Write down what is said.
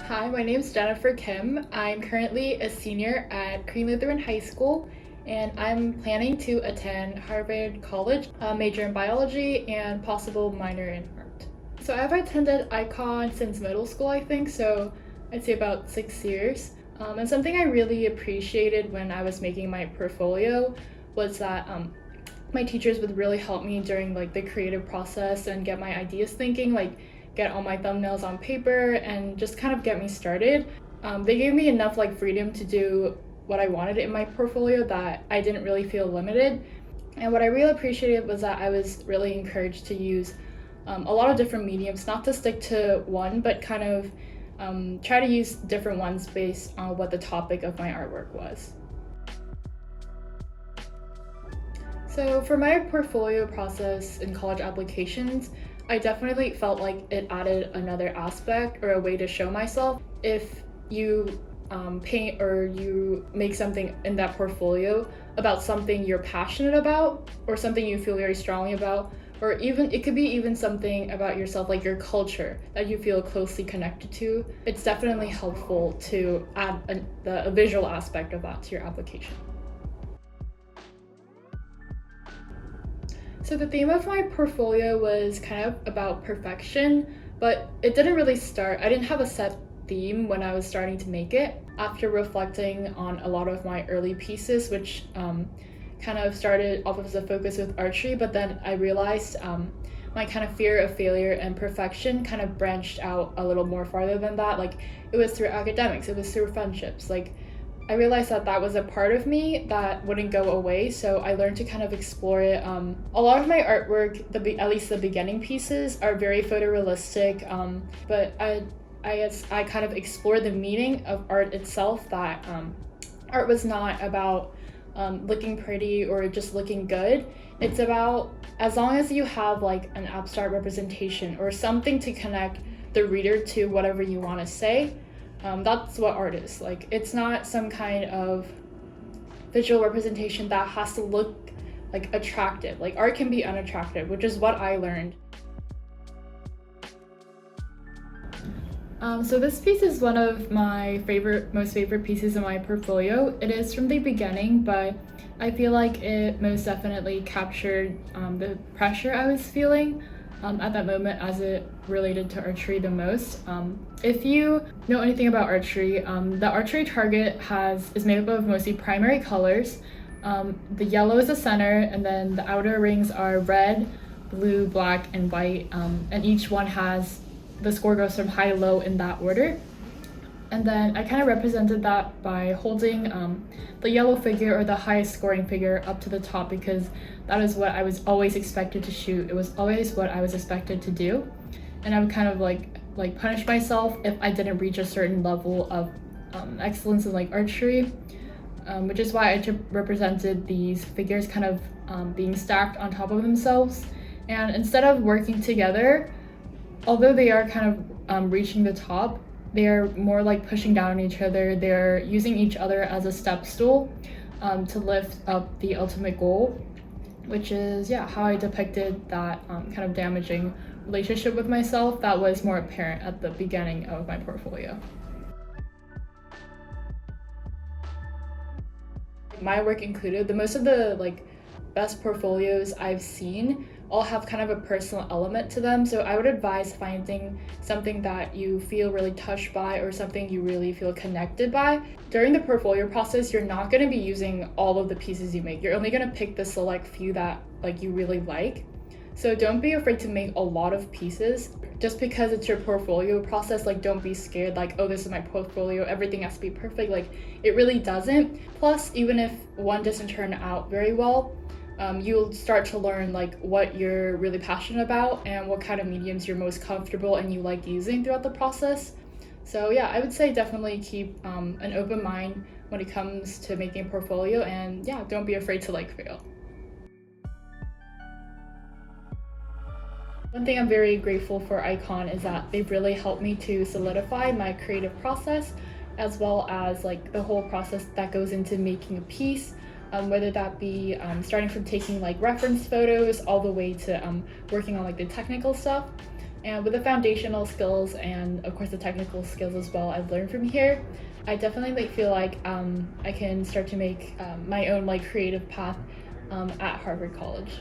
Hi, my name is Jennifer Kim. I'm currently a senior at Korean Lutheran High School, and I'm planning to attend Harvard College, major in biology and possible minor in art. So I've attended icon since middle school, I think, so I'd say about 6 years. And something I really appreciated when I was making my portfolio was that my teachers would really help me during the creative process and get my ideas thinking, get all my thumbnails on paper and just kind of get me started. They gave me enough freedom to do what I wanted in my portfolio that I didn't really feel limited. And what I really appreciated was that I was really encouraged to use a lot of different mediums, not to stick to one, but kind of try to use different ones based on what the topic of my artwork was. So for my portfolio process in college applications, I definitely felt like it added another aspect or a way to show myself. If you paint or you make something in that portfolio about something you're passionate about or something you feel very strongly about, or even it could be even something about yourself, like your culture that you feel closely connected to, it's definitely helpful to add a visual aspect of that to your application. So the theme of my portfolio was kind of about perfection, but it didn't really start. I didn't have a set theme when I was starting to make it. After reflecting on a lot of my early pieces, which kind of started off as a focus with archery, but then I realized my kind of fear of failure and perfection kind of branched out a little more farther than that. It was through academics, it was through friendships. I realized that was a part of me that wouldn't go away, so I learned to kind of explore it. A lot of my artwork, at least the beginning pieces, are very photorealistic, but I kind of explored the meaning of art itself, that art was not about looking pretty or just looking good. It's about, as long as you have an abstract representation or something to connect the reader to whatever you want to say, that's what art is. It's not some kind of visual representation that has to look attractive. Art can be unattractive, which is what I learned. So this piece is one of my most favorite pieces in my portfolio. It is from the beginning, but I feel like it most definitely captured the pressure I was feeling at that moment as it related to archery the most. If you know anything about archery, the archery target is made up of mostly primary colors. The yellow is the center, and then the outer rings are red, blue, black, and white, and each one has, the score goes from high to low in that order. And then I kind of represented that by holding the yellow figure or the highest scoring figure up to the top, because that is what I was always expected to shoot. It was always what I was expected to do. And I would kind of punish myself if I didn't reach a certain level of excellence in archery, which is why I represented these figures kind of being stacked on top of themselves. And instead of working together, although they are kind of reaching the top, they're more pushing down on each other. They're using each other as a step stool to lift up the ultimate goal, which is how I depicted that kind of damaging relationship with myself that was more apparent at the beginning of my portfolio. My work included, most of the best portfolios I've seen all have kind of a personal element to them, so I would advise finding something that you feel really touched by or something you really feel connected by. During the portfolio process, you're not going to be using all of the pieces you make. You're only going to pick the select few that you really like. So don't be afraid to make a lot of pieces. Just because it's your portfolio process, don't be scared oh, this is my portfolio, everything has to be perfect. It really doesn't. Plus, even if one doesn't turn out very well, you'll start to learn what you're really passionate about and what kind of mediums you're most comfortable and you like using throughout the process. So I would say definitely keep an open mind when it comes to making a portfolio, and don't be afraid to fail. One thing I'm very grateful for Icon is that they've really helped me to solidify my creative process, as well as the whole process that goes into making a piece. Whether that be starting from taking reference photos all the way to working on the technical stuff. And with the foundational skills and of course the technical skills as well I've learned from here, I definitely feel like I can start to make my own creative path at Harvard College.